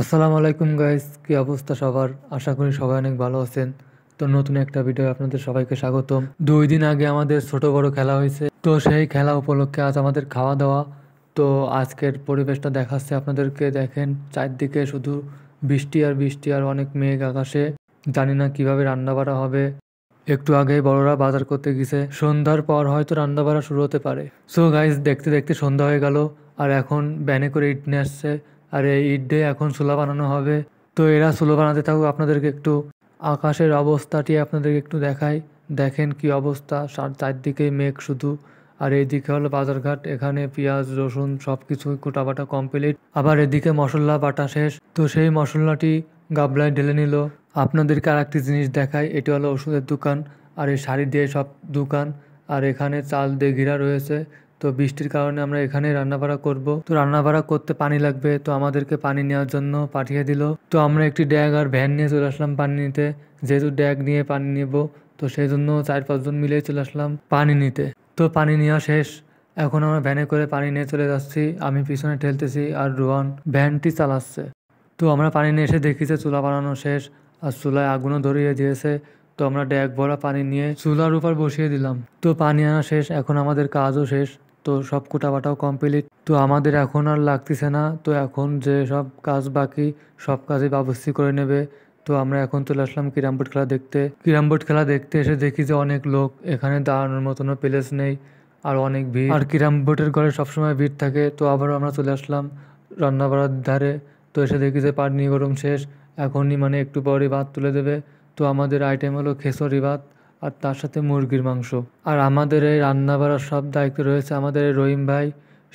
আসসালামু আলাইকুম গাইস, কি অবস্থা সবার? আশা করি সবাই অনেক ভালো আছেন। তো নতুন একটা ভিডিও আপনাদের সবাইকে স্বাগতম। 2 দিন আগে আমাদের ছোট বড় খেলা হয়েছে, তো সেই খেলা উপলক্ষে আজ আমাদের খাওয়া দাওয়া। তো আজকের পরিবেশটা দেখাচ্ছে আপনাদেরকে, দেখেন চারদিকে শুধু বৃষ্টি আর বৃষ্টি আর অনেক মেঘ আকাশে। জানি না কিভাবে রান্না বাড়া হবে। একটু আগেই বড়রা বাজার করতে গেছে, সন্ধ্যার পর হয়তো রান্না বাড়া শুরু হতে পারে। সো গাইস, দেখতে দেখতে সন্ধ্যা হয়ে গেল, আর এখন ব্যানে করে ইট নিয়ে আসছে। আর এই ইট দিয়ে এখন চুলা বানানো হবে। তো এরা চুলো বানাতে থাকুক, আপনাদেরকে একটু আকাশের অবস্থাটি আপনাদেরকে একটু দেখাই। দেখেন কি অবস্থা, চারদিকে মেঘ শুধু। আর এইদিকে হলো বাজারঘাট, এখানে পেঁয়াজ রসুন সব কিছু কোটাবাটা কমপ্লিট। আবার এদিকে মশলা বাটা শেষ, তো সেই মশলাটি গাবলায় ঢেলে নিল। আপনাদেরকে আর একটি জিনিস দেখাই, এটি হলো ওষুধের দোকান, আর এই শাড়ি দিয়ে সব দোকান। আর এখানে চাল দিয়ে ঘেরা রয়েছে। তো বৃষ্টির কারণে আমরা এখানে রান্নাবাড়া করব। তো রান্নাবাড়া করতে পানি লাগবে, তো আমাদেরকে পানি নেওয়ার জন্য পাঠিয়ে দিল। তো আমরা একটি ড্যাগ আর ভ্যান নিয়ে চলে আসলাম পানি নিতে, যেহেতু ড্যাগ নিয়ে পানি নেব। তো সেই জন্য 4-5 জন মিলে চলে আসলাম পানি নিতে। তো পানি নেওয়া শেষ, এখন আমরা ভ্যানে করে পানি নিয়ে চলে যাচ্ছি। আমি পিছনে ঠেলতেছি আর রোহান ভ্যানটি চালাচ্ছে। তো আমরা পানি নিয়ে এসে দেখি যে চুলা বানানো শেষ, আর চুলায় আগুনও ধরিয়ে দিয়েছে। তো আমরা ড্যাগ ভরা পানি নিয়ে চুলার উপর বসিয়ে দিলাম। তো পানি আনা শেষ, এখন আমাদের কাজও শেষ। তো সব কুটাবাটাও কমপ্লিট। তো আমাদের এখন আর লাগতেছে না, তো এখন যে সব কাজ বাকি সব কাজে বাবুর্চি করে নেবে। তো আমরা এখন চলে আসলাম ক্যারাম বোর্ড খেলা দেখতে। ক্যারাম বোর্ড খেলা দেখতে এসে দেখি যে অনেক লোক, এখানে দাঁড়ানোর মতনও প্লেস নেই, আর অনেক ভিড়। আর ক্যারাম বোর্ডের ঘরে সবসময় ভিড় থাকে। তো আবার আমরা চলে আসলাম রান্না বাড়ার ধারে। তো এসে দেখি যে পানি গরম শেষ, এখনই মানে একটু পরে ভাত তুলে দেবে। তো আমাদের আইটেম হলো খেসরি ভাত, আর তার সাথে মুরগির মাংস। আর আমাদের এই রান্না বাড়ার সব দায়িত্ব রয়েছে আমাদের এই রহিম ভাই,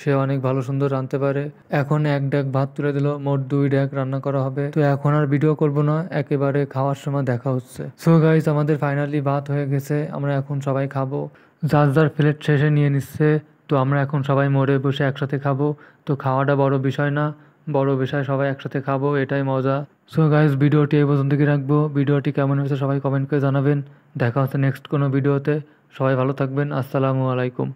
সে অনেক ভালো সুন্দর রাঁধতে পারে। এখন 1 ডেক ভাত তুলে দিল, মোট 2 ডেক রান্না করা হবে। তো এখন আর ভিডিও করব না, একেবারে খাওয়ার সময় দেখা হচ্ছে। সো গাইজ, আমাদের ফাইনালি ভাত হয়ে গেছে, আমরা এখন সবাই খাবো। যার যার প্লেট শেষে নিয়ে নিচ্ছে। তো আমরা এখন সবাই মোড়ে বসে একসাথে খাবো। তো খাওয়াটা বড় বিষয় না, বড় বিষয় সবাই একসাথে খাবো, এটাই মজা। সো গাইজ, ভিডিওটি এই পর্যন্ত কি রাখবো। ভিডিওটি কেমন হয়েছে সবাই কমেন্ট করে জানাবেন। দেখা হচ্ছে নেক্সট কোনো ভিডিওতে। সবাই ভালো থাকবেন। আসসালামু আলাইকুম।